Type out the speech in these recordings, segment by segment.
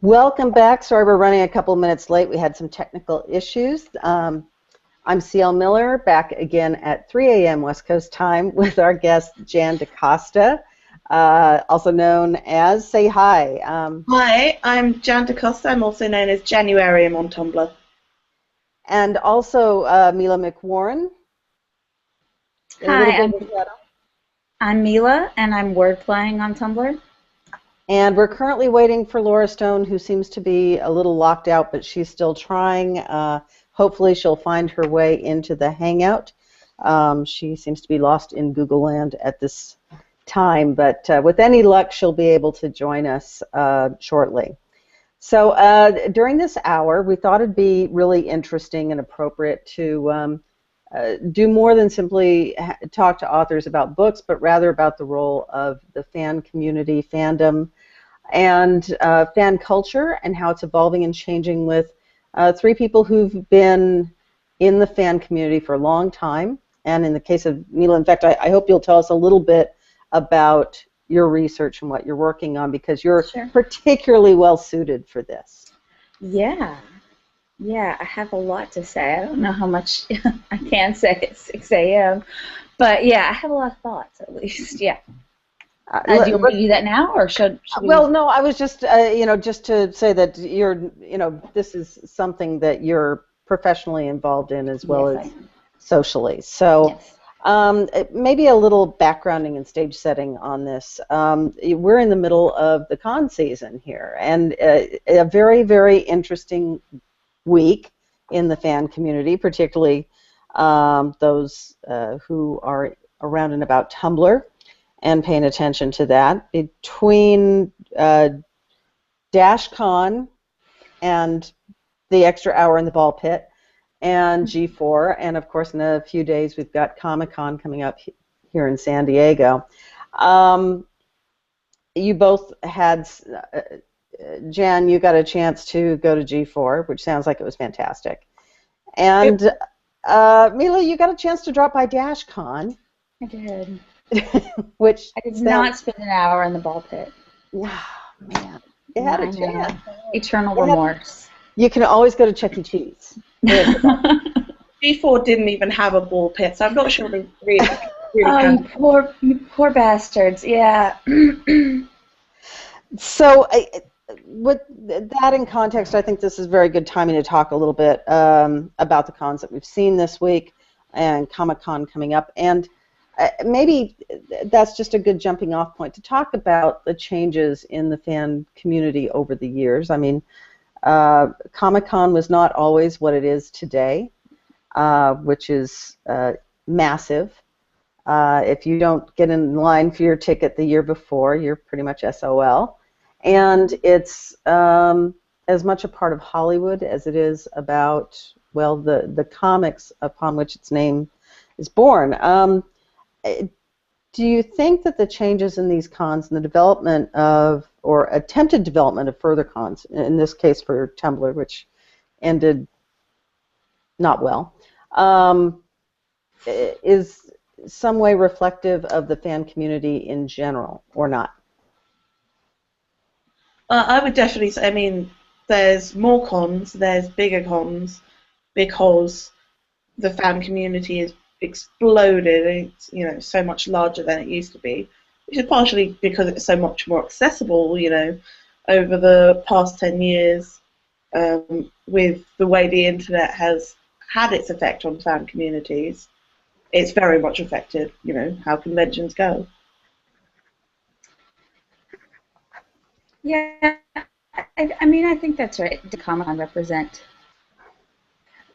Welcome back. Sorry we're running a couple minutes late. We had some technical issues. I'm CL Miller, back again at 3 a.m. West Coast time with our guest Jan Costa, also known as, say hi. Hi, I'm Jan Costa. I'm also known as Januarium on Tumblr. And also Mila McWarren. Hi, I'm Mila, and I'm Wordplaying on Tumblr. And we're currently waiting for Laura Stone, who seems to be a little locked out, but she's still trying. Hopefully she'll find her way into the Hangout. She seems to be lost in Google land at this time, but with any luck, she'll be able to join us shortly. So during this hour, we thought it'd be really interesting and appropriate to do more than simply talk to authors about books, but rather about the role of the fan community, fandom, and fan culture, and how it's evolving and changing with three people who've been in the fan community for a long time. And in the case of Mila, in fact, I hope you'll tell us a little bit about your research and what you're working on, because you're particularly well suited for this. Yeah, I have a lot to say. I don't know how much I can say at 6 a.m., but yeah, I have a lot of thoughts at least. Yeah. Do you want to do that now, or should we? Well, no, I was just, just to say that you're, this is something that you're professionally involved in as well as socially. So maybe a little backgrounding and stage setting on this. We're in the middle of the con season here, and a very, very interesting week in the fan community, particularly those who are around and about Tumblr and paying attention to that. Between DashCon and the extra hour in the ball pit and G4, and of course in a few days we've got Comic-Con coming up here in San Diego. You both had, Jan, you got a chance to go to G4, which sounds like it was fantastic. And Mila, you got a chance to drop by DashCon. I did. Which I did not spend an hour in the ball pit. Oh, man. You had a chance. Eternal remorse. You can always go to Chuck E. Cheese. G4 didn't even have a ball pit, so I'm not sure we really oh, you poor bastards. Yeah. So with that in context, I think this is very good timing to talk a little bit about the cons that we've seen this week and Comic-Con coming up. And maybe that's just a good jumping off point to talk about the changes in the fan community over the years. I mean, Comic-Con was not always what it is today, which is massive. If you don't get in line for your ticket the year before, you're pretty much SOL. And it's as much a part of Hollywood as it is about, well, the comics upon which its name is born. Do you think that the changes in these cons and the development of, or attempted development of further cons, in this case for Tumblr, which ended not well, is some way reflective of the fan community in general, or not? I would definitely say, I mean, there's more cons, there's bigger cons, because the fan community is exploded. It's so much larger than it used to be, which is partially because it's so much more accessible. Over the past 10 years, with the way the internet has had its effect on fan communities, it's very much affected how conventions go. Yeah, I mean, I think that's right. The Comic-Con represent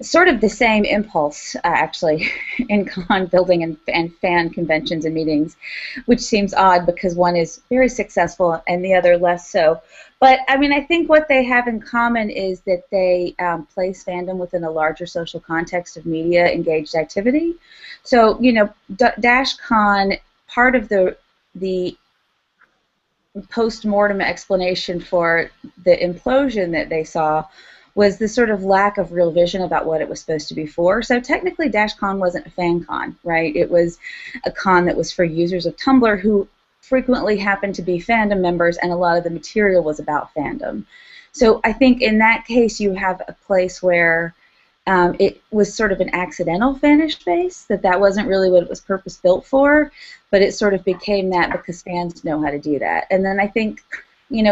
sort of the same impulse, actually, in con building and fan conventions and meetings, which seems odd because one is very successful and the other less so. But, I mean, I think what they have in common is that they place fandom within a larger social context of media-engaged activity. So, DashCon, part of the post-mortem explanation for the implosion that they saw was the sort of lack of real vision about what it was supposed to be for. So technically DashCon wasn't a fan con, right? It was a con that was for users of Tumblr who frequently happened to be fandom members, and a lot of the material was about fandom. So I think in that case you have a place where it was sort of an accidental fanish space, that wasn't really what it was purpose-built for, but it sort of became that because fans know how to do that. And then I think,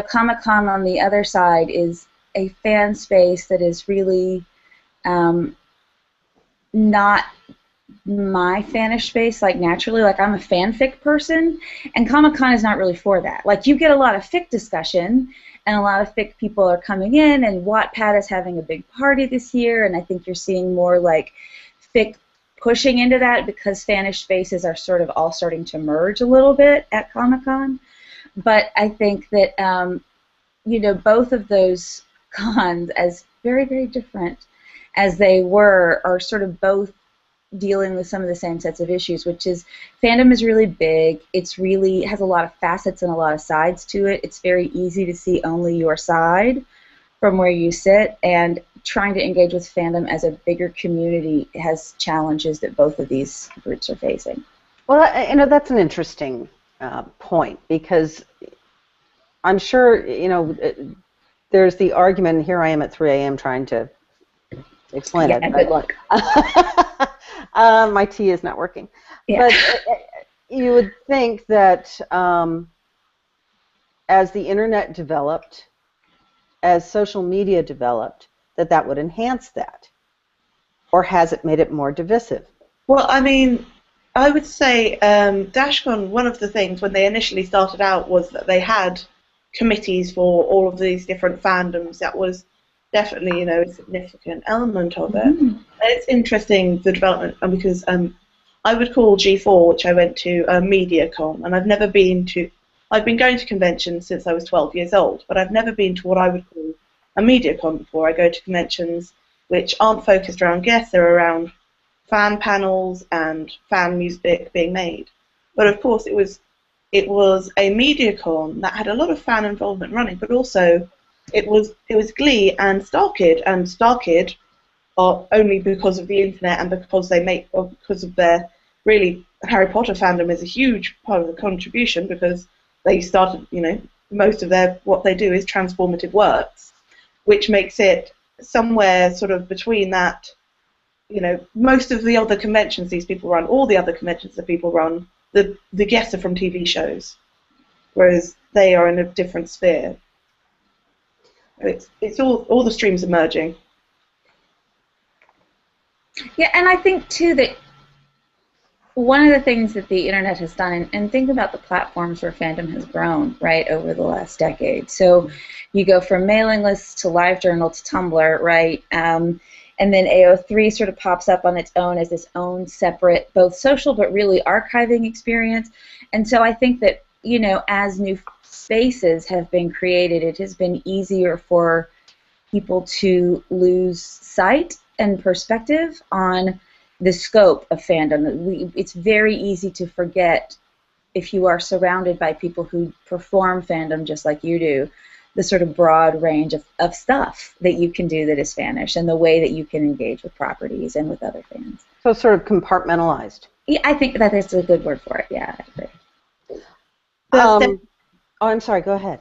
Comic-Con on the other side is a fan space that is really not my fanish space, like naturally, like I'm a fanfic person, and Comic-Con is not really for that. Like you get a lot of fic discussion, and a lot of fic people are coming in, and Wattpad is having a big party this year, and I think you're seeing more like fic pushing into that because fanish spaces are sort of all starting to merge a little bit at Comic-Con. But I think that both of those cons, as very, very different as they were, are sort of both dealing with some of the same sets of issues, which is fandom is really big. It's really has a lot of facets and a lot of sides to it. It's very easy to see only your side from where you sit, and trying to engage with fandom as a bigger community has challenges that both of these groups are facing. Well, that's an interesting point, because I'm sure, there's the argument, and here I am at 3 a.m. trying to explain it. Good luck. My tea is not working. Yeah. But you would think that as the internet developed, as social media developed, that would enhance that. Or has it made it more divisive? Well, I mean, I would say DashCon, one of the things when they initially started out was that they had committees for all of these different fandoms. That was definitely, a significant element of it. Mm-hmm. It's interesting, the development, because I would call G4, which I went to, a MediaCon, and I've been going to conventions since I was 12 years old, but I've never been to what I would call a MediaCon before. I go to conventions which aren't focused around guests, they're around fan panels and fan music being made. But of course it was a MediaCon that had a lot of fan involvement running, but also it was Glee and StarKid are only because of the internet and because of their really Harry Potter fandom is a huge part of the contribution, because they started, most of what they do is transformative works, which makes it somewhere sort of between that. Most of the other conventions these people run, all the other conventions that people run, the guests are from TV shows, whereas they are in a different sphere. It's all the streams are merging. Yeah, and I think too that one of the things that the internet has done, and think about the platforms where fandom has grown, right, over the last decade. So you go from mailing lists to LiveJournal to Tumblr, right, and then AO3 sort of pops up on its own as its own separate, both social but really archiving experience. And so I think that, as new spaces have been created, it has been easier for people to lose sight and perspective on the scope of fandom. It's very easy to forget, if you are surrounded by people who perform fandom just like you do, the sort of broad range of stuff that you can do that is fanish, and the way that you can engage with properties and with other fans. So sort of compartmentalized. Yeah, I think that is a good word for it. Yeah, I agree. I'm sorry, go ahead.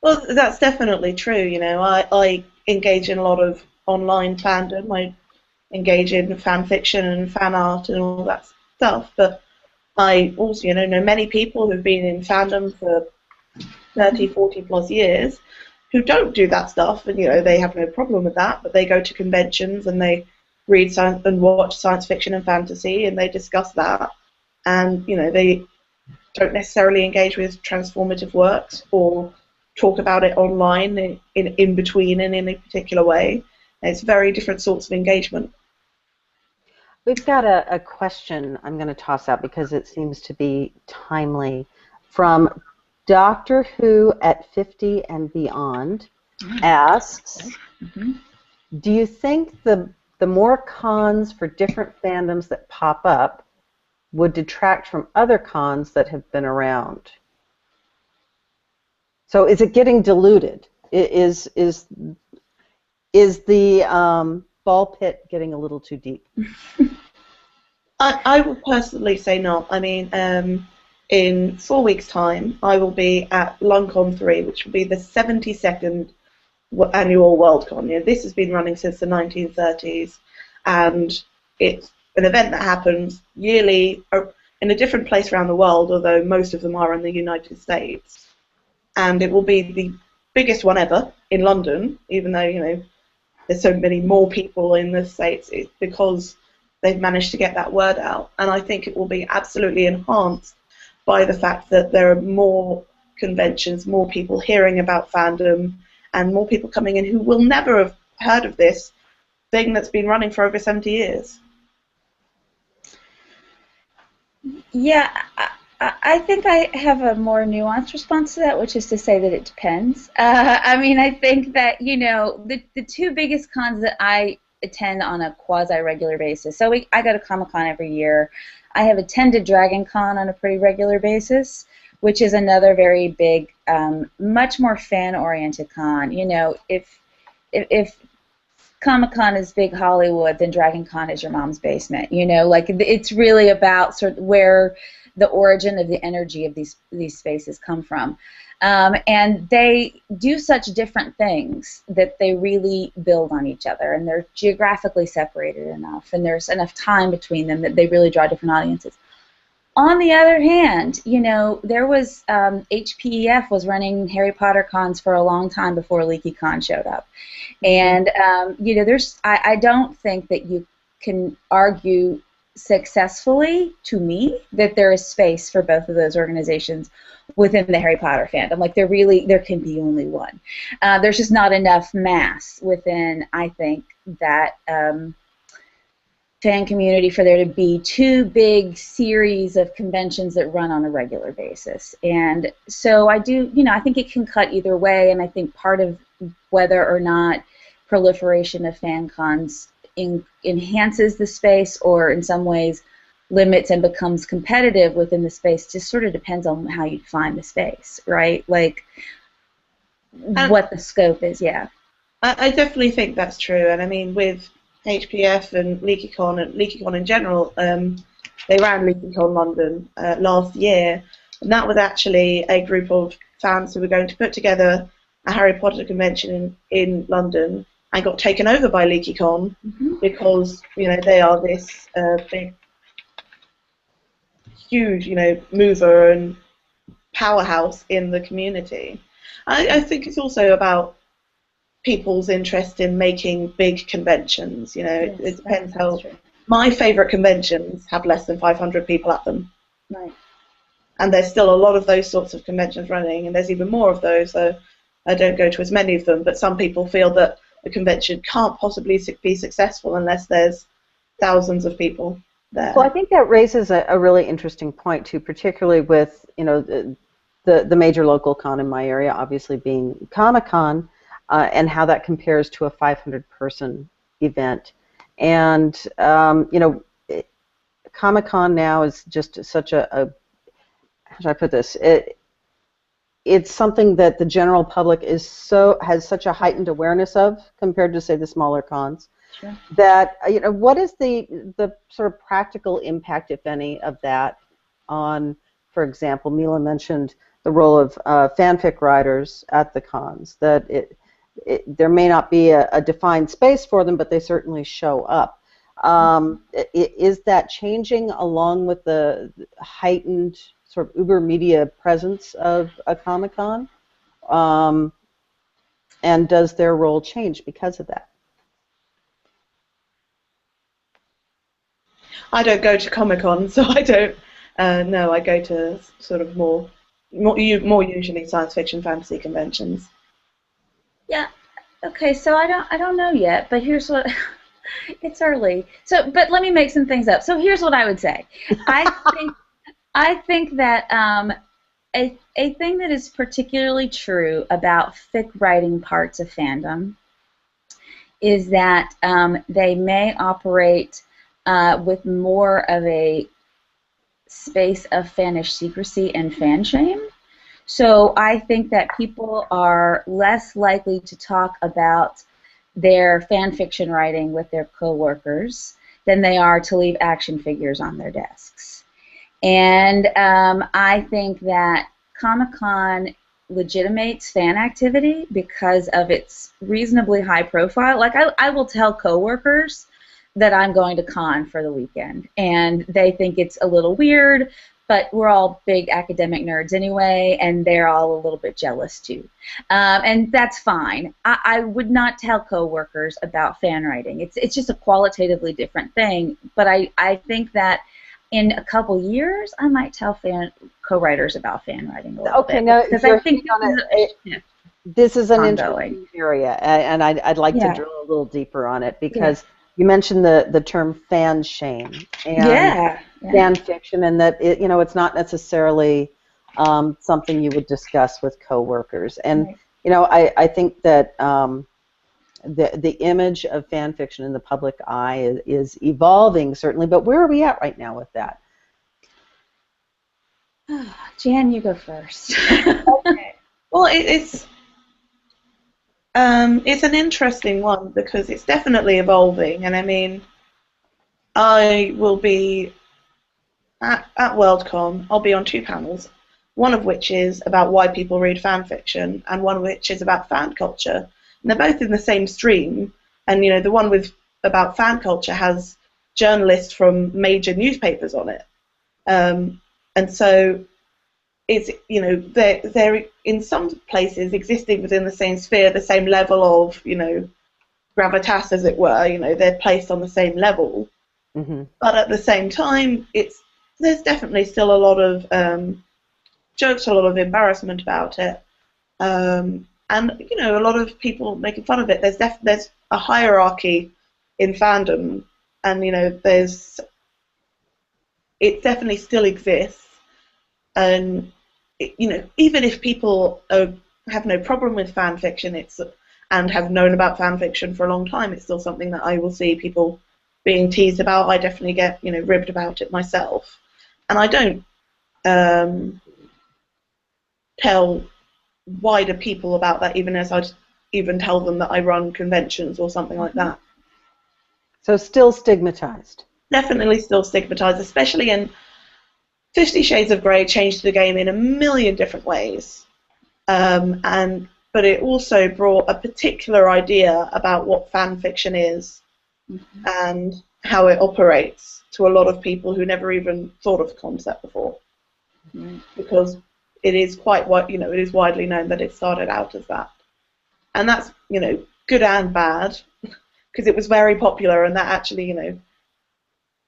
Well, that's definitely true. I engage in a lot of online fandom. I engage in fan fiction and fan art and all that stuff. But I also, know many people who've been in fandom for 30, 40 plus years who don't do that stuff, and they have no problem with that. But they go to conventions and they read science and watch science fiction and fantasy, and they discuss that. And they don't necessarily engage with transformative works or talk about it online in between and in a particular way. It's very different sorts of engagement. We've got a question I'm going to toss out because it seems to be timely, from Doctor Who at 50 and Beyond. Asks, do you think the more cons for different fandoms that pop up would detract from other cons that have been around? So is it getting diluted? Is the ball pit getting a little too deep? I would personally say not. I mean, in 4 weeks' time, I will be at LongCon 3, which will be the 72nd annual Worldcon. You know, this has been running since the 1930s, and it's an event that happens yearly in a different place around the world, although most of them are in the United States. And it will be the biggest one ever in London, even though, you know, there's so many more people in the States. It's because they've managed to get that word out. And I think it will be absolutely enhanced by the fact that there are more conventions, more people hearing about fandom, and more people coming in who will never have heard of this thing that's been running for over 70 years. Yeah, I think I have a more nuanced response to that, which is to say that it depends. I mean, I think that, you know, the two biggest cons that I attend on a quasi-regular basis, so I go to Comic-Con every year. I have attended Dragon Con on a pretty regular basis, which is another very big, much more fan-oriented con. You know, if Comic-Con is big Hollywood, then Dragon Con is your mom's basement. You know, like it's really about sort of where the origin of the energy of these spaces come from. And they do such different things that they really build on each other, and they're geographically separated enough, and there's enough time between them that they really draw different audiences. On the other hand, you know, there was HPEF was running Harry Potter cons for a long time before LeakyCon showed up, and you know, I don't think that you can argue successfully, to me, that there is space for both of those organizations within the Harry Potter fandom. Like there can be only one. There's just not enough mass within, I think, that fan community for there to be two big series of conventions that run on a regular basis. And so I do, you know, I think it can cut either way, and I think part of whether or not proliferation of fan cons enhances the space or in some ways limits and becomes competitive within the space just sort of depends on how you define the space, right? Like what the scope is, yeah. I definitely think that's true, and I mean with HPF and LeakyCon in general, they ran LeakyCon London last year, and that was actually a group of fans who were going to put together a Harry Potter convention in London, and got taken over by LeakyCon because, you know, they are this big, huge, you know, mover and powerhouse in the community. I think it's also about people's interest in making big conventions. You know, yes, it depends how. True. My favourite conventions have less than 500 people at them. Right. And there's still a lot of those sorts of conventions running, and there's even more of those. So I don't go to as many of them, but some people feel that the convention can't possibly be successful unless there's thousands of people there. Well, I think that raises a really interesting point too, particularly with, you know, the major local con in my area, obviously being Comic-Con, and how that compares to a 500-person event. And you know, Comic-Con now is just such a how should I put this? It's something that the general public has such a heightened awareness of compared to, say, the smaller cons. Sure. That, you know, what is the sort of practical impact, if any, of that on, for example, Mila mentioned the role of fanfic writers at the cons, that there may not be a defined space for them, but they certainly show up. Is that changing along with the heightened sort of uber media presence of a Comic-Con? And does their role change because of that? I don't go to Comic-Con, so I don't know. I go to sort of more usually science fiction fantasy conventions. Yeah. Okay. So I don't know yet, but here's what. It's early. So, but let me make some things up. So here's what I would say. I think that a thing that is particularly true about fic writing parts of fandom is that they may operate with more of a space of fanish secrecy and fan shame. So I think that people are less likely to talk about their fan fiction writing with their coworkers than they are to leave action figures on their desks. And I think that Comic-Con legitimates fan activity because of its reasonably high profile. Like I will tell coworkers that I'm going to con for the weekend, and they think it's a little weird, but we're all big academic nerds anyway, and they're all a little bit jealous too. And that's fine. I would not tell coworkers about fan writing. It's just a qualitatively different thing, but I think that in a couple years, I might tell co-writers about fan writing a little bit. Now because I think this is an ongoing. interesting area, and I'd like to drill a little deeper on it, because you mentioned the term fan shame and fan fiction, and that it's not necessarily something you would discuss with coworkers. And I think that the image of fan fiction in the public eye is evolving, certainly, but where are we at right now with that? Jan, you go first. Okay. Well, it's an interesting one because it's definitely evolving, and I mean, I will be at Worldcon. I'll be on 2 panels, one of which is about why people read fan fiction, and one of which is about fan culture. And they're both in the same stream, and the one about fan culture has journalists from major newspapers on it, and so it's they're in some places existing within the same sphere, the same level of gravitas, as it were. They're placed on the same level, but at the same time, there's definitely still a lot of jokes, a lot of embarrassment about it. And a lot of people making fun of it. There's a hierarchy in fandom, and it definitely still exists. And even if people have no problem with fan fiction, and have known about fan fiction for a long time, it's still something that I will see people being teased about. I definitely get ribbed about it myself, and I don't tell wider people about that, even as I'd even tell them that I run conventions or something like that. So still stigmatized. Definitely still stigmatized, especially in 50 Shades of Grey changed the game in a million different ways. But it also brought a particular idea about what fan fiction is and how it operates to a lot of people who never even thought of the concept before. Because it is it is widely known that it started out as that. And that's, good and bad, because it was very popular, and that actually,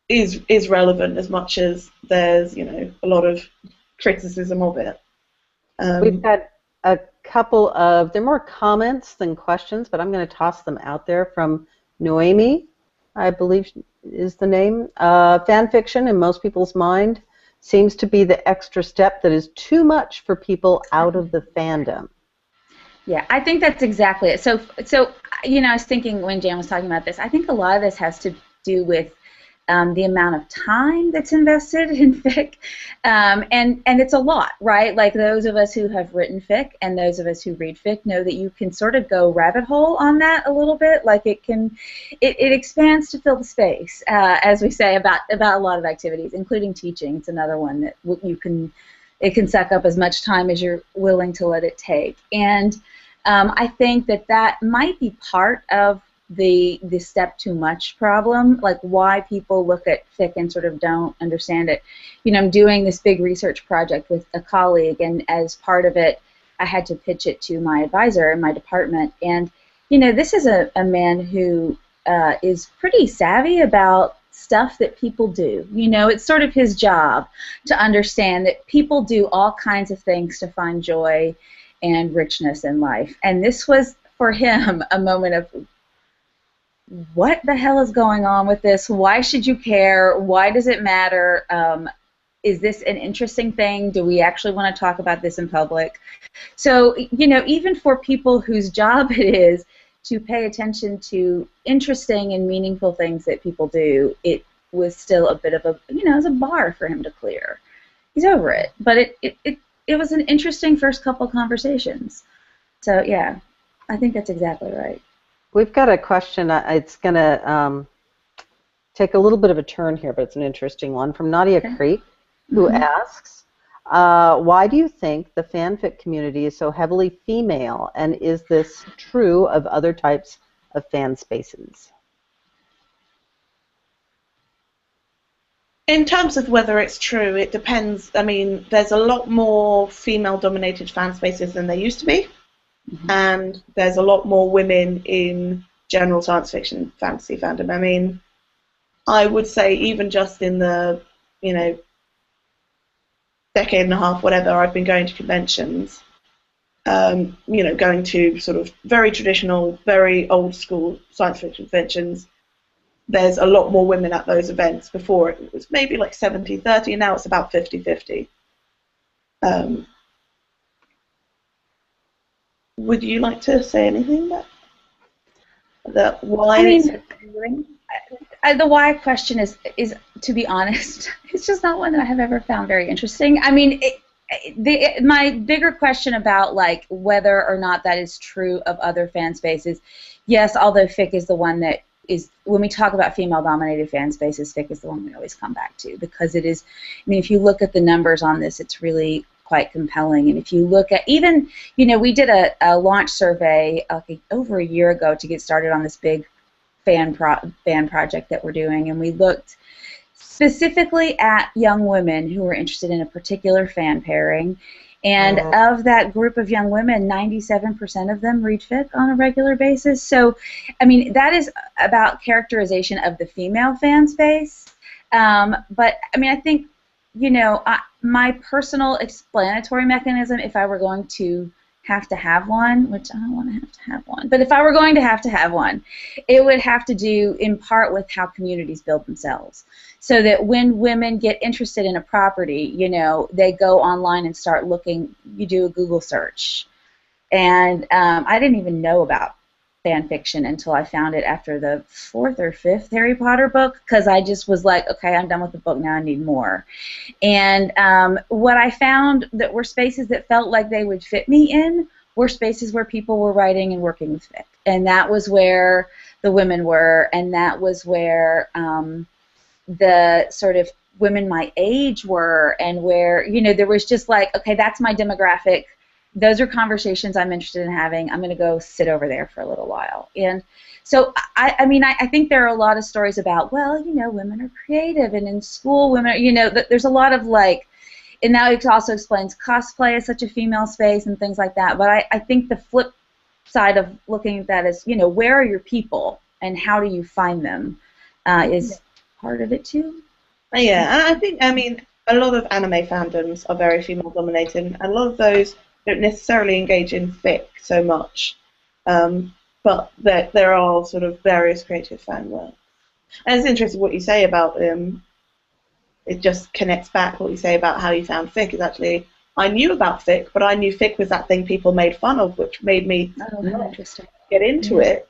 is relevant as much as there's, a lot of criticism of it. We've got a couple of, they're more comments than questions, but I'm going to toss them out there from Noemi, I believe is the name. Fan fiction, in most people's mind, seems to be the extra step that is too much for people out of the fandom. Yeah, I think that's exactly it. So I was thinking when Jan was talking about this, I think a lot of this has to do with the amount of time that's invested in fic, and it's a lot, right? Like those of us who have written fic and those of us who read fic know that you can sort of go rabbit hole on that a little bit. Like it expands to fill the space, as we say about a lot of activities, including teaching. It's another one that it can suck up as much time as you're willing to let it take. And I think that might be part of the step too much problem, like why people look at fic and sort of don't understand it. I'm doing this big research project with a colleague, and as part of it, I had to pitch it to my advisor in my department. And this is a man who is pretty savvy about stuff that people do. It's sort of his job to understand that people do all kinds of things to find joy and richness in life. And this was, for him, a moment of, what the hell is going on with this? Why should you care? Why does it matter? Is this an interesting thing? Do we actually want to talk about this in public? So, even for people whose job it is to pay attention to interesting and meaningful things that people do, it was still a bit of a, it was a bar for him to clear. He's over it. But it was an interesting first couple conversations. So, yeah, I think that's exactly right. We've got a question. It's going to take a little bit of a turn here, but it's an interesting one, from Nadia Creek, who asks, Why do you think the fanfic community is so heavily female, and is this true of other types of fan spaces? In terms of whether it's true, it depends. I mean, there's a lot more female-dominated fan spaces than there used to be, and there's a lot more women in general science fiction fantasy fandom. I mean, I would say even just in the, decade and a half, whatever, I've been going to conventions, going to sort of very traditional, very old school science fiction conventions. There's a lot more women at those events. Before it was maybe like 70-30, and now it's about 50-50. Would you like to say anything about that? Why? I mean, the why question is, to be honest, it's just not one that I have ever found very interesting. I mean, my bigger question about like whether or not that is true of other fan spaces, yes, although fic is the one that is, when we talk about female-dominated fan spaces, fic is the one we always come back to, because it is, I mean, if you look at the numbers on this, it's really quite compelling. And if you look at even, we did a launch survey over a year ago to get started on this big fan project that we're doing, and we looked specifically at young women who were interested in a particular fan pairing, and of that group of young women, 97% of them read fic on a regular basis. So, I mean, that is about characterization of the female fan space. But, I mean, I think, my personal explanatory mechanism, if I were going to have one, which I don't want to have one, but if I were going to have one, it would have to do in part with how communities build themselves. So that when women get interested in a property, they go online and start looking, you do a Google search. And I didn't even know about fan fiction until I found it after the 4th or 5th Harry Potter book, because I just was like, okay, I'm done with the book, now I need more. And what I found that were spaces that felt like they would fit me in were spaces where people were writing and working with fic. And that was where the women were, and that was where the sort of women my age were, and where, there was just like, okay, that's my demographic. Those are conversations I'm interested in having. I'm going to go sit over there for a little while. And so, I mean, I think there are a lot of stories about, well, women are creative, and in school, women, there's a lot of like, and now it also explains cosplay is such a female space and things like that. But I think the flip side of looking at that is, where are your people and how do you find them is part of it too. Yeah, and I think, I mean, a lot of anime fandoms are very female dominated, and a lot of those don't necessarily engage in fic so much, but there are sort of various creative fan works. And it's interesting what you say about it just connects back what you say about how you found fic. Is actually, I knew about fic, but I knew fic was that thing people made fun of, which made me get into it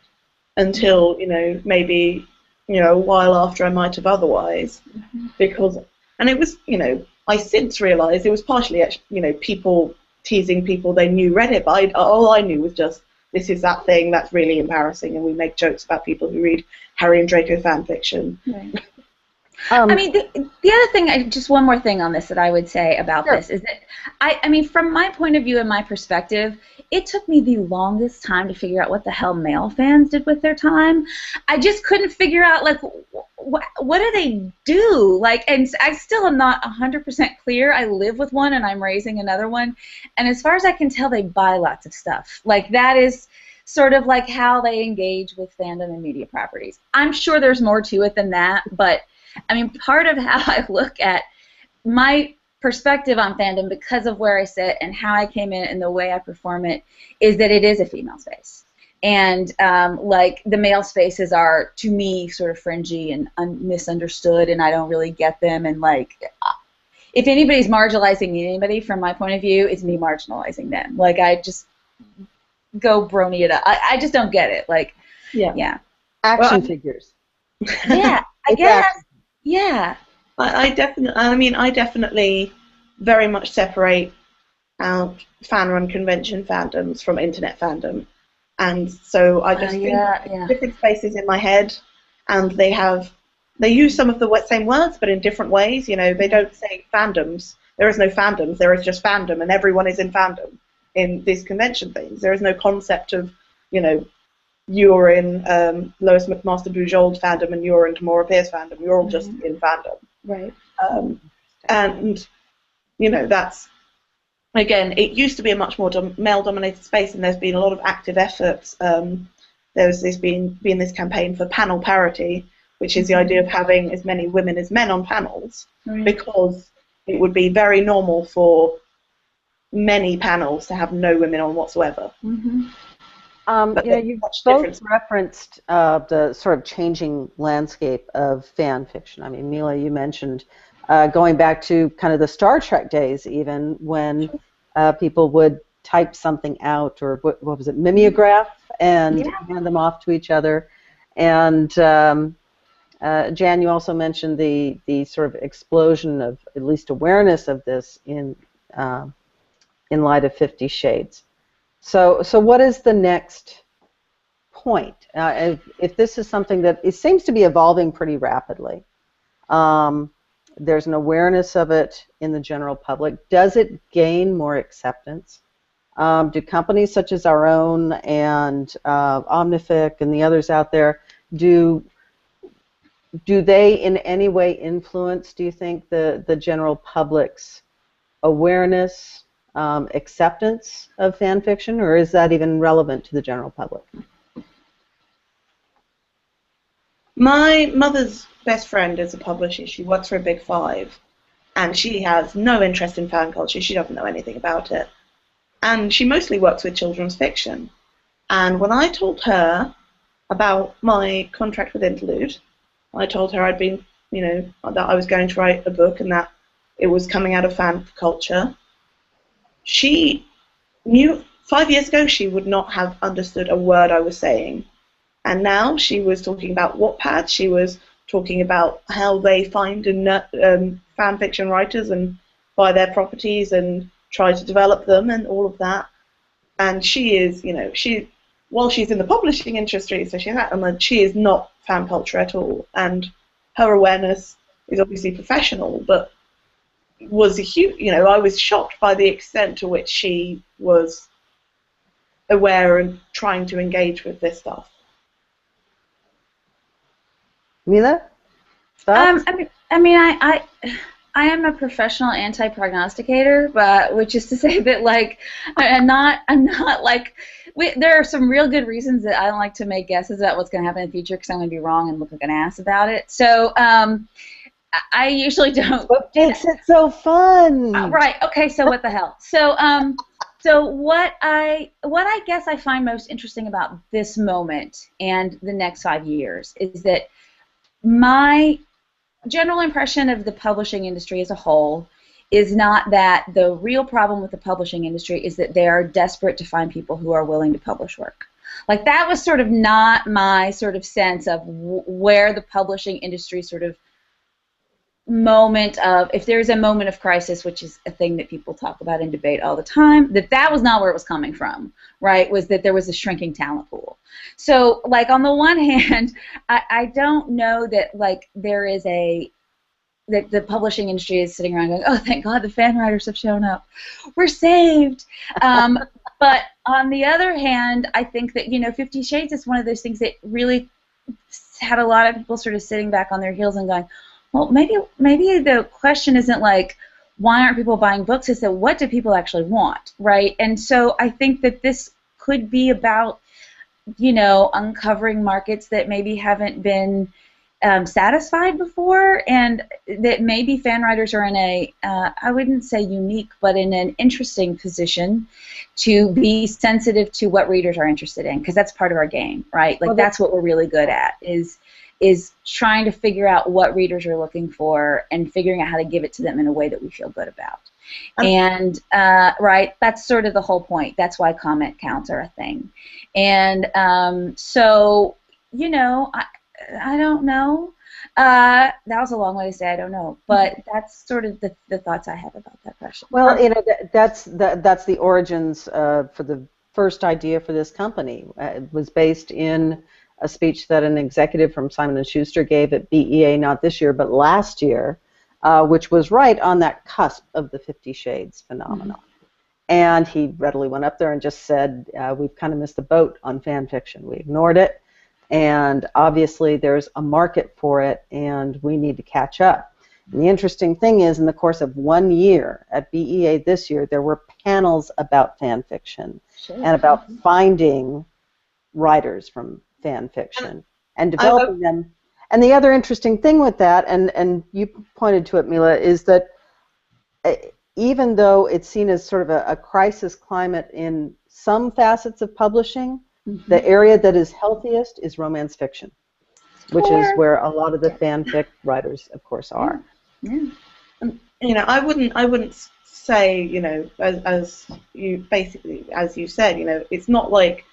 until, maybe, a while after I might have otherwise. Because, and it was, I since realised it was partially, people teasing people they knew read it, but all I knew was just, this is that thing that's really embarrassing, and we make jokes about people who read Harry and Draco fan fiction. Right. I mean, the other thing, just one more thing on this that I would say about this is that, I mean, from my point of view and my perspective, it took me the longest time to figure out what the hell male fans did with their time. I just couldn't figure out, like, what do they do? Like, and I still am not 100% clear. I live with one and I'm raising another one, and as far as I can tell, they buy lots of stuff. Like, that is sort of like how they engage with fandom and media properties. I'm sure there's more to it than that, but I mean, part of how I look at my perspective on fandom, because of where I sit and how I came in and the way I perform it, is that it is a female space. And like, the male spaces are, to me, sort of fringy and misunderstood, and I don't really get them. And like, if anybody's marginalizing anybody, from my point of view, it's me marginalizing them. Like, I just go brony it up. I just don't get it. Like, yeah. Action figures. Yeah, I guess. Yeah. I definitely very much separate out fan-run convention fandoms from internet fandom, and so I just think different spaces in my head, and they use some of the same words, but in different ways. They don't say fandoms, there is no fandoms, there is just fandom, and everyone is in fandom in these convention things. There is no concept of, you know, you're in Lois McMaster Bujold fandom and you're in Tamora Pierce fandom. You're all just in fandom. Right. And, you know, that's, again, it used to be a much more male-dominated space, and there's been a lot of active efforts. There's been this campaign for panel parity, which is the idea of having as many women as men on panels, because it would be very normal for many panels to have no women on whatsoever. You know, you both referenced the sort of changing landscape of fan fiction. I mean, Mila, you mentioned going back to kind of the Star Trek days, even when people would type something out, or what was it, mimeograph, and hand them off to each other. And Jan, you also mentioned the sort of explosion of at least awareness of this in light of 50 Shades. So what is the next point? If this is something that it seems to be evolving pretty rapidly, there's an awareness of it in the general public. Does it gain more acceptance? Do companies such as our own and Omnific and the others out there, do they in any way influence, do you think, the general public's awareness, acceptance of fan fiction, or is that even relevant to the general public? My mother's best friend is a publisher. She works for a Big Five, and she has no interest in fan culture. She doesn't know anything about it. And she mostly works with children's fiction. And when I told her about my contract with Interlude, I told her I'd been, you know, that I was going to write a book and that it was coming out of fan culture. She knew 5 years ago she would not have understood a word I was saying. And now she was talking about Wattpad. She was talking about how they find fan fiction writers and buy their properties and try to develop them and all of that. And she is, you know, while she's in the publishing industry, so she is not fan culture at all. And her awareness is obviously professional, but was a huge, you know, I was shocked by the extent to which she was aware and trying to engage with this stuff. Mila? I am a professional anti-prognosticator, but which is to say that, like, I'm not like, there are some real good reasons that I don't like to make guesses about what's going to happen in the future because I'm going to be wrong and look like an ass about it. So I usually don't. What makes it so fun? Right. Okay. So what the hell? So so what I guess I find most interesting about this moment and the next 5 years is that my general impression of the publishing industry as a whole is not that the real problem with the publishing industry is that they are desperate to find people who are willing to publish work. Like, that was sort of not my sort of sense of where the publishing industry sort of moment of, if there's a moment of crisis, which is a thing that people talk about and debate all the time, that was not where it was coming from, right? Was that there was a shrinking talent pool. So, like, on the one hand, I don't know that, like, there is that the publishing industry is sitting around going, oh, thank God the fan writers have shown up. We're saved. But on the other hand, I think that, you know, 50 Shades is one of those things that really had a lot of people sort of sitting back on their heels and going, well, maybe the question isn't like, why aren't people buying books? It's that, what do people actually want, right? And so I think that this could be about, you know, uncovering markets that maybe haven't been satisfied before, and that maybe fan writers are in a, I wouldn't say unique, but in an interesting position to be sensitive to what readers are interested in, because that's part of our game, right? Like, that's what we're really good at, is trying to figure out what readers are looking for and figuring out how to give it to them in a way that we feel good about. And, right, that's sort of the whole point. That's why comment counts are a thing. And so, you know, I don't know. That was a long way to say I don't know, but that's sort of the thoughts I have about that question. Well, you know, that's the origins for the first idea for this company. It was based in a speech that an executive from Simon & Schuster gave at BEA, not this year, but last year, which was right on that cusp of the 50 Shades phenomenon. And he readily went up there and just said, we've kind of missed the boat on fan fiction. We ignored it, and obviously there's a market for it, and we need to catch up. And the interesting thing is, in the course of 1 year at BEA this year, there were panels about fan fiction and about finding writers from fan fiction and developing them. And the other interesting thing with that, and you pointed to it, Mila, is that even though it's seen as sort of a crisis climate in some facets of publishing, the area that is healthiest is romance fiction, which is where a lot of the fanfic writers, of course, are. You know, I wouldn't say, you know, as you said, you know, it's not like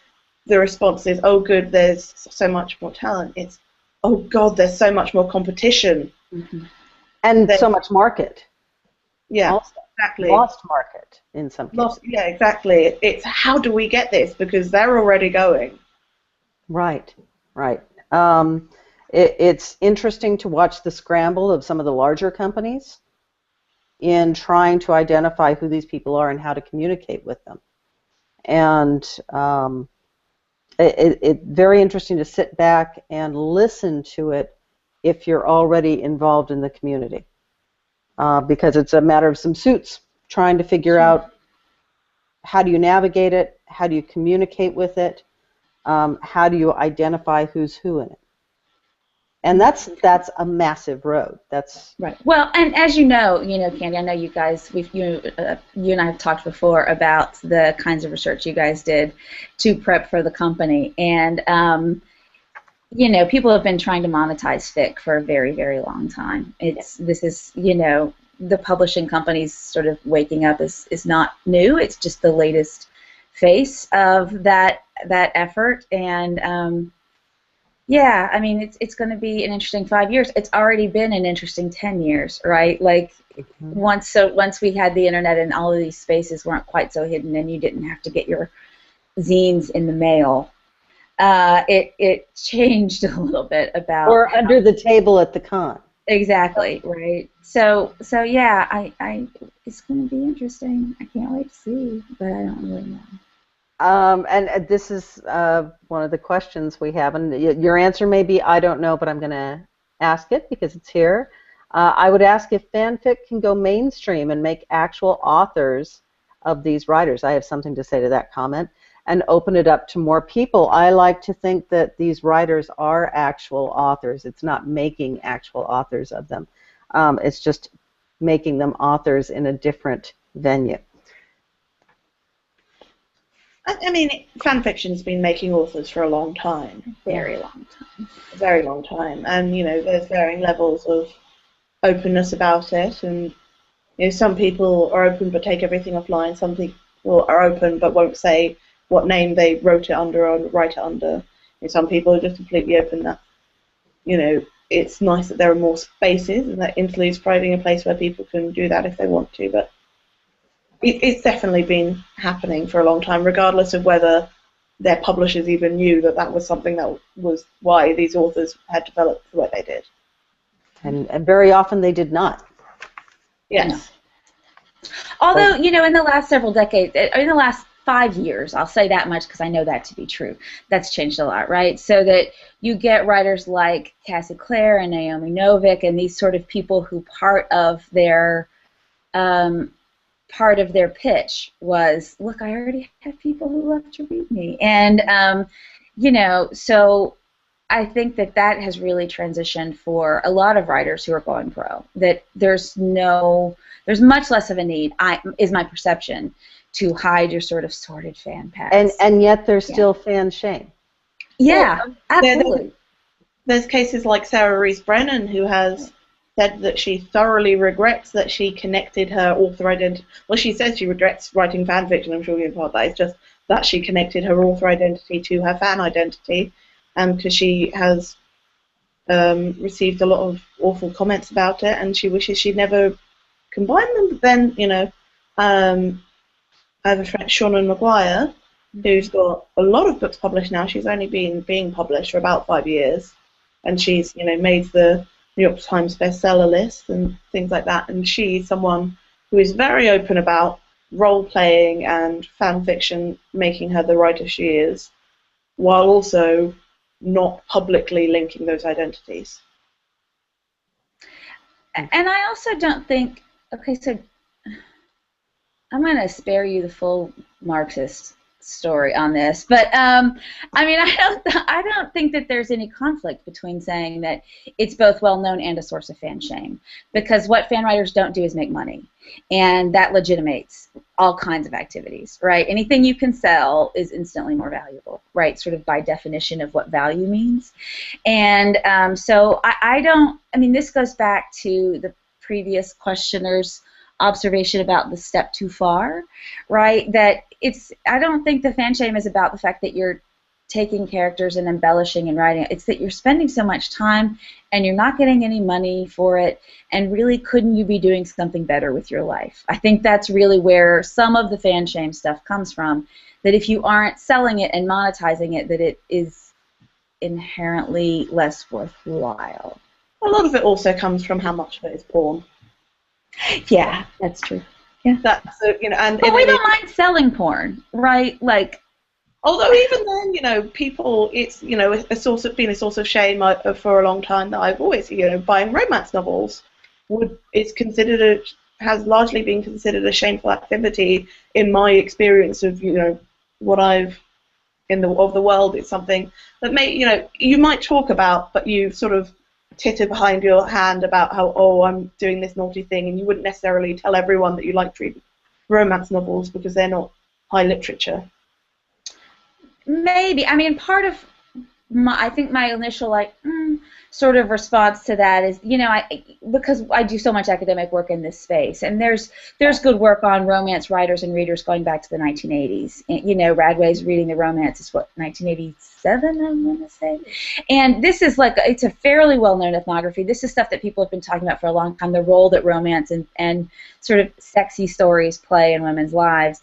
the response is, oh, good, there's so much more talent. It's, oh, God, there's so much more competition. And so much market. Yeah, also. Exactly. Lost market in some cases. Yeah, exactly. It's how do we get this, because they're already going. Right. It's interesting to watch the scramble of some of the larger companies in trying to identify who these people are and how to communicate with them. And it's very interesting to sit back and listen to it if you're already involved in the community. Because it's a matter of some suits, trying to figure out how do you navigate it, how do you communicate with it, how do you identify who's who in it. And that's a massive road. That's right. Well, and as you know, Candy, I know you guys, you and I have talked before about the kinds of research you guys did to prep for the company, and people have been trying to monetize fic for a very, very long time. This is, the publishing companies sort of waking up is not new. It's just the latest phase of that effort. And yeah, I mean, it's going to be an interesting 5 years. It's already been an interesting 10 years, right? Like once we had the internet and all of these spaces weren't quite so hidden, and you didn't have to get your zines in the mail. It changed a little bit about or under the table at the con. Exactly, right. So yeah, I it's going to be interesting. I can't wait to see, but I don't really know. And this is one of the questions we have, and your answer may be I don't know, but I'm going to ask it because it's here. I would ask if fanfic can go mainstream and make actual authors of these writers. I have something to say to that comment. And open it up to more people. I like to think that these writers are actual authors. It's not making actual authors of them. It's just making them authors in a different venue. I mean, fan fiction's been making authors for a long time. Very long time. A very long time. And, there's varying levels of openness about it. And, some people are open but take everything offline. Some people are open but won't say what name they wrote it under or write it under. And some people are just completely open that, it's nice that there are more spaces and that Interlude's providing a place where people can do that if they want to. But it's definitely been happening for a long time, regardless of whether their publishers even knew that was something that was why these authors had developed the way they did. And very often they did not. Yes. Although, in the last several decades, in the last 5 years, I'll say that much because I know that to be true. That's changed a lot, right? So that you get writers like Cassie Clare and Naomi Novik and these sort of people who part of their pitch was, look, I already have people who love to read me, and so I think that has really transitioned for a lot of writers who are going pro. That there's much less of a need, is my perception, to hide your sort of sordid fan past. And yet there's still fan shame. Yeah, absolutely. There's cases like Sarah Rees Brennan, who has said that she thoroughly regrets that she connected her author identity. Well, she says she regrets writing fan fiction. I'm sure you've heard that. It's just that she connected her author identity to her fan identity, because she has received a lot of awful comments about it, and she wishes she'd never combined them. But then, I have a friend, Shauna McWarren, who's got a lot of books published now. She's only been being published for about 5 years, and she's made the New York Times bestseller list and things like that. And she's someone who is very open about role-playing and fan fiction making her the writer she is, while also not publicly linking those identities. And I also don't think, okay, so I'm going to spare you the full Marxist story on this, but I mean, I don't think that there's any conflict between saying that it's both well known and a source of fan shame, because what fan writers don't do is make money, and that legitimates all kinds of activities, right? Anything you can sell is instantly more valuable, right? Sort of by definition of what value means, and so I don't. I mean, this goes back to the previous questioner's observation about the step too far, right? That I don't think the fan shame is about the fact that you're taking characters and embellishing and writing. It's that you're spending so much time and you're not getting any money for it, and really couldn't you be doing something better with your life? I think that's really where some of the fan shame stuff comes from, that if you aren't selling it and monetizing it, that it is inherently less worthwhile. A lot of it also comes from how much of it is porn. Yeah, that's true. Yeah, that's and but we don't mind selling porn, right? Like, although even then, people, it's been a source of shame for a long time that I've always, buying romance novels has largely been considered a shameful activity in my experience of what I've of the world. It's something that you might talk about, but you sort of titter behind your hand about how, oh, I'm doing this naughty thing, and you wouldn't necessarily tell everyone that you like to read romance novels because they're not high literature. Maybe. I mean, part of I think my initial sort of response to that is, because I do so much academic work in this space, and there's good work on romance writers and readers going back to the 1980s. Radway's Reading the Romance is 1987, I'm going to say. And this is it's a fairly well-known ethnography. This is stuff that people have been talking about for a long time, the role that romance and sort of sexy stories play in women's lives,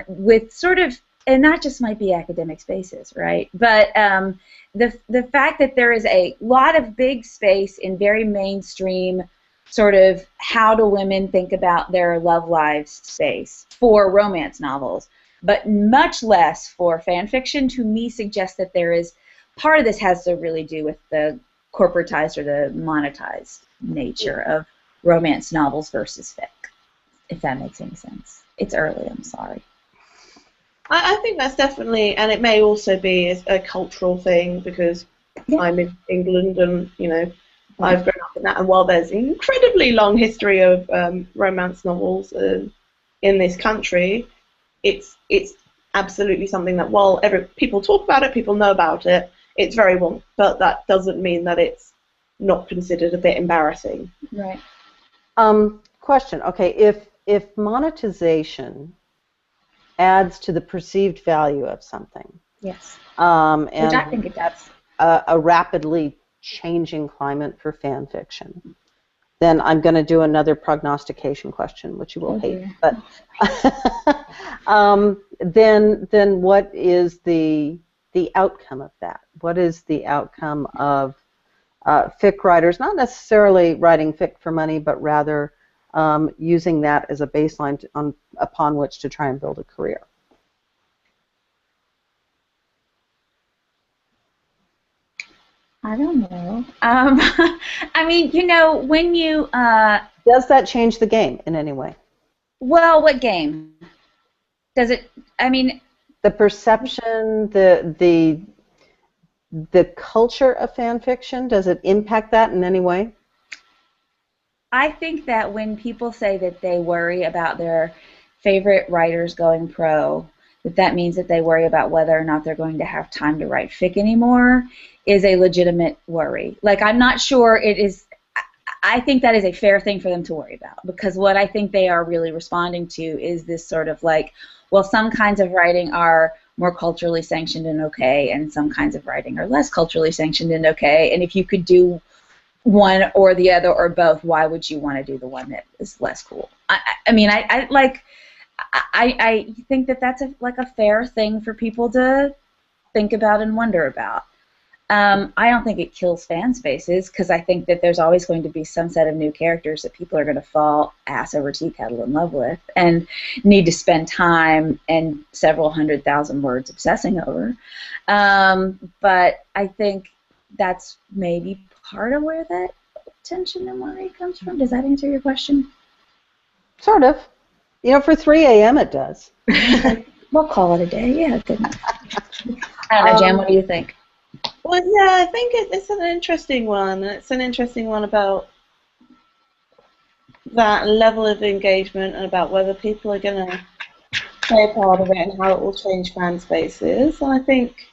with sort of, and that just might be academic spaces, right? But the fact that there is a lot of big space in very mainstream sort of how do women think about their love lives space for romance novels, but much less for fan fiction, to me suggests that there is, part of this has to really do with the corporatized or the monetized nature of romance novels versus fic, if that makes any sense. It's early, I'm sorry. I think that's definitely, and it may also be a cultural thing, because I'm in England and, I've grown up in that. And while there's an incredibly long history of romance novels in this country, it's absolutely something that while people talk about it, people know about it, it's very wrong. But that doesn't mean that it's not considered a bit embarrassing. Right. Question. Okay, if monetization adds to the perceived value of something. Yes. And which I think it does. A rapidly changing climate for fan fiction. Then I'm going to do another prognostication question, which you will hate. But then what is the outcome of that? What is the outcome of fic writers not necessarily writing fic for money, but rather using that as a baseline upon which to try and build a career? I don't know. I mean, when you... Does that change the game in any way? Well, what game? Does it... I mean... The perception, the culture of fan fiction, does it impact that in any way? I think that when people say that they worry about their favorite writers going pro, that means that they worry about whether or not they're going to have time to write fic anymore, is a legitimate worry. I'm not sure it is. I think that is a fair thing for them to worry about, because what I think they are really responding to is this sort of well, some kinds of writing are more culturally sanctioned and okay, and some kinds of writing are less culturally sanctioned and okay, and if you could do one or the other or both, why would you want to do the one that is less cool? I mean, I think that that's a fair thing for people to think about and wonder about. I don't think it kills fan spaces because I think that there's always going to be some set of new characters that people are going to fall ass over tea kettle in love with and need to spend time and several 100,000 words obsessing over. But I think that's maybe part of where that tension and worry comes from. Does that answer your question? Sort of. You know, for 3 a.m. it does. We'll call it a day. Yeah, good enough. I don't know, Jan, what do you think? Well, yeah, I think it's an interesting one. It's an interesting one about that level of engagement and about whether people are going to play a part of it and how it will change fan spaces. And I think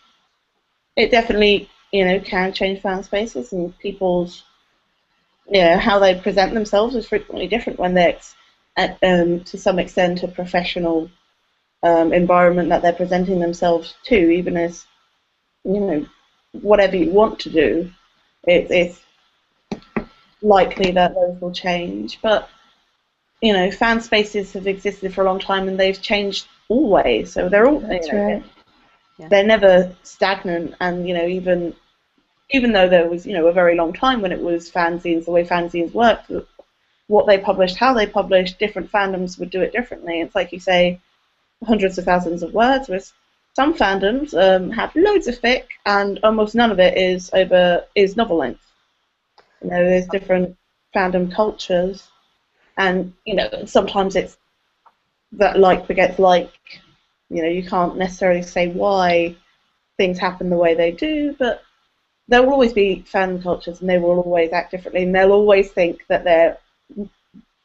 it definitely, can change fan spaces, and people's, how they present themselves is frequently different when they're to some extent a professional environment that they're presenting themselves to, even as, whatever you want to do, it's likely that those will change. But, fan spaces have existed for a long time and they've changed always. So they're all, That's right. They're never stagnant. And, even though there was, a very long time when it was fanzines, the way fanzines worked, what they published, how they published, different fandoms would do it differently. It's like you say, hundreds of thousands of words, whereas some fandoms have loads of fic, and almost none of it is novel length. There's different fandom cultures, and sometimes it's that like begets like. You can't necessarily say why things happen the way they do, but there will always be fan cultures, and they will always act differently, and they'll always think that they're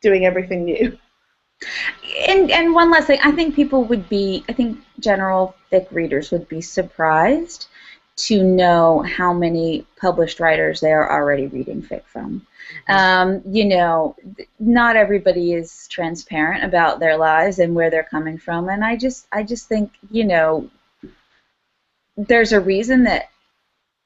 doing everything new. And one last thing, I think general fic readers would be surprised to know how many published writers they are already reading fic from. Not everybody is transparent about their lives and where they're coming from, and I just think, there's a reason that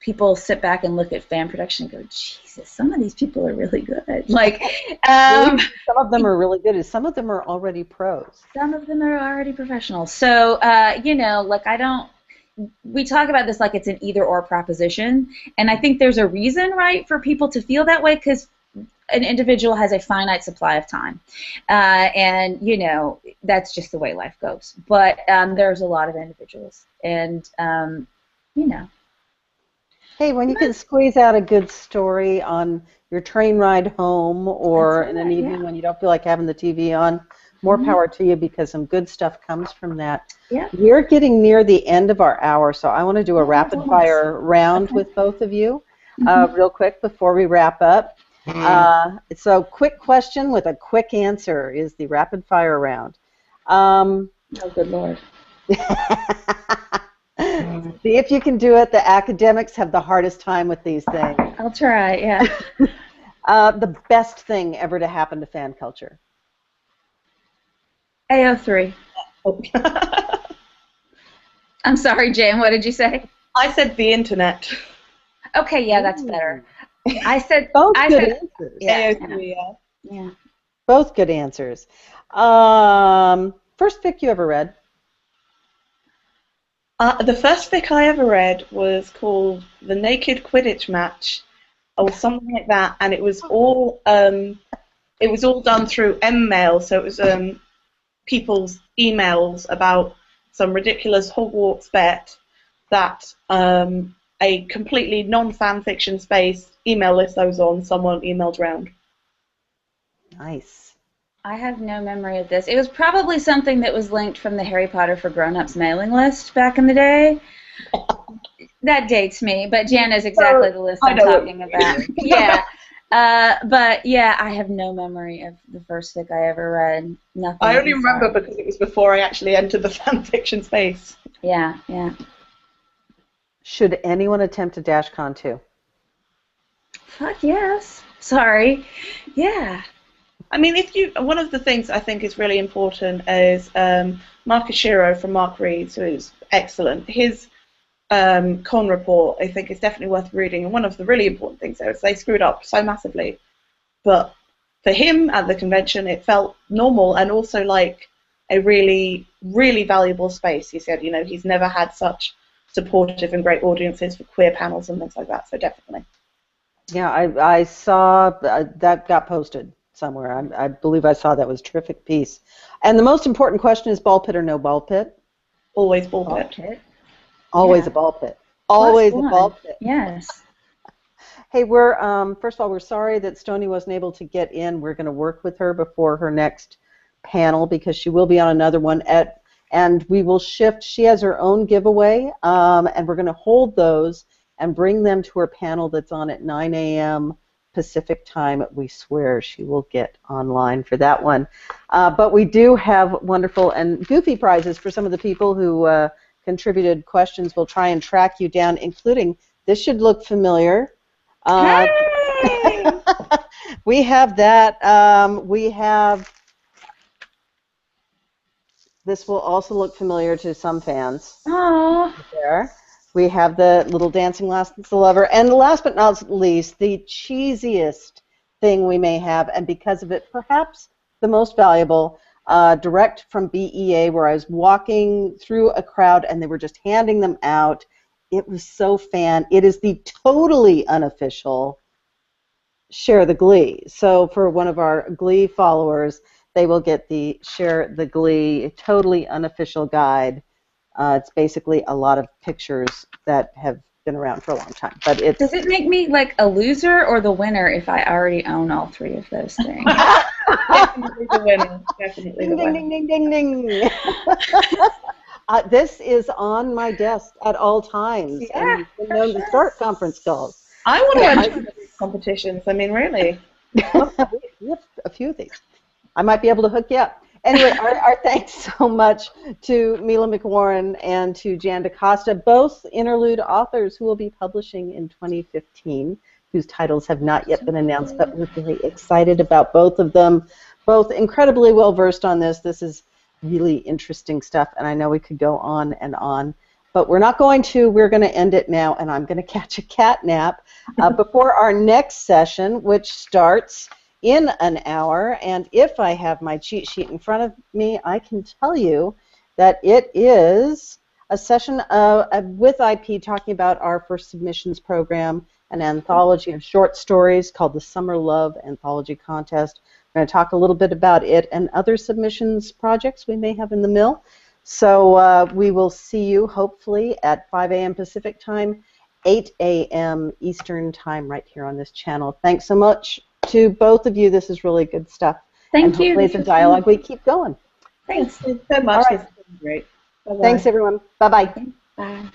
people sit back and look at fan production and go, Jesus, some of these people are really good. Like, some of them are really good, and some of them are already pros. Some of them are already professionals. So, we talk about this like it's an either-or proposition, and I think there's a reason, right, for people to feel that way, because an individual has a finite supply of time, and that's just the way life goes. But there's a lot of individuals, and Hey, when you can squeeze out a good story on your train ride home or in an evening when you don't feel like having the TV on, more power to you, because some good stuff comes from that. Yeah. We're getting near the end of our hour, so I want to do a rapid-fire round with both of you real quick before we wrap up. So quick question with a quick answer is the rapid-fire round. Oh, good Lord. See if you can do it. The academics have the hardest time with these things. I'll try, yeah. The best thing ever to happen to fan culture. AO3. I'm sorry, Jan, what did you say? I said the internet. Okay, yeah, that's better. I said both good answers. Yeah, AO3, yeah. Both good answers. First fic you ever read? The first fic I ever read was called The Naked Quidditch Match, or something like that, and it was all done through M-mail, so it was people's emails about some ridiculous Hogwarts bet that a completely non-fan fiction space email list I was on, someone emailed around. Nice. I have no memory of this. It was probably something that was linked from the Harry Potter for Grown-Ups mailing list back in the day. That dates me, but Jan is exactly the list I'm talking about. Yeah. But yeah, I have no memory of the first fic I ever read. Nothing. I only remember because it was before I actually entered the fan fiction space. Yeah, yeah. Should anyone attempt a DashCon 2? Fuck yes. Sorry. Yeah. I mean, one of the things I think is really important is Marcus Shiro from Mark Reads, who is excellent. His con report, I think, is definitely worth reading. And one of the really important things there is they screwed up so massively. But for him at the convention, it felt normal and also like a really, really valuable space. He said, he's never had such supportive and great audiences for queer panels and things like that. So definitely. Yeah, I saw that got posted somewhere. I believe I saw that was a terrific piece. And the most important question is ball pit or no ball pit? Always ball Ball pit. pit. Always Yeah. a ball pit. Always a +1. ball pit. Yes. Hey, we're first of all, we're sorry that Stony wasn't able to get in. We're going to work with her before her next panel because she will be on another one and we will shift. She has her own giveaway, and we're going to hold those and bring them to her panel that's on at 9 a.m. Pacific time. We swear she will get online for that one. But we do have wonderful and goofy prizes for some of the people who contributed questions. We'll try and track you down, including, this should look familiar. Hey! We have that. We have, this will also look familiar to some fans. Aww. There. We have the little dancing last lover, and last but not least, the cheesiest thing we may have, and because of it, perhaps the most valuable, direct from BEA, where I was walking through a crowd and they were just handing them out. It was so fan. It is the totally unofficial Share the Glee. So for one of our Glee followers, they will get the Share the Glee totally unofficial guide. It's basically a lot of pictures that have been around for a long time. But it's, Does it make me like a loser or the winner if I already own all three of those things? Definitely the winner. Definitely the ding, winner. ding, ding, ding, ding. This is on my desk at all times. Yeah, and you've been known to start conference calls. I want to enter these competitions. I mean, really. We have a few of these. I might be able to hook you up. Anyway, our thanks so much to Mila McWarren and to Jan Costa, both interlude authors who will be publishing in 2015, whose titles have not yet been announced, but we're very excited about both of them. Both incredibly well versed on this. This is really interesting stuff, and I know we could go on and on. But we're not going to. We're going to end it now, and I'm going to catch a cat nap before our next session, which starts in an hour. And if I have my cheat sheet in front of me, I can tell you that it is a session with IP talking about our first submissions program, an anthology of short stories called the Summer Love Anthology Contest. We're going to talk a little bit about it and other submissions projects we may have in the mill. So we will see you hopefully at 5 a.m. Pacific time, 8 a.m. Eastern time right here on this channel. Thanks so much to both of you. This is really good stuff. Thank you. Hopefully it's a dialogue we keep going. Thanks so much. All right. This has been great. Bye-bye. Thanks, everyone. Bye-bye. Bye.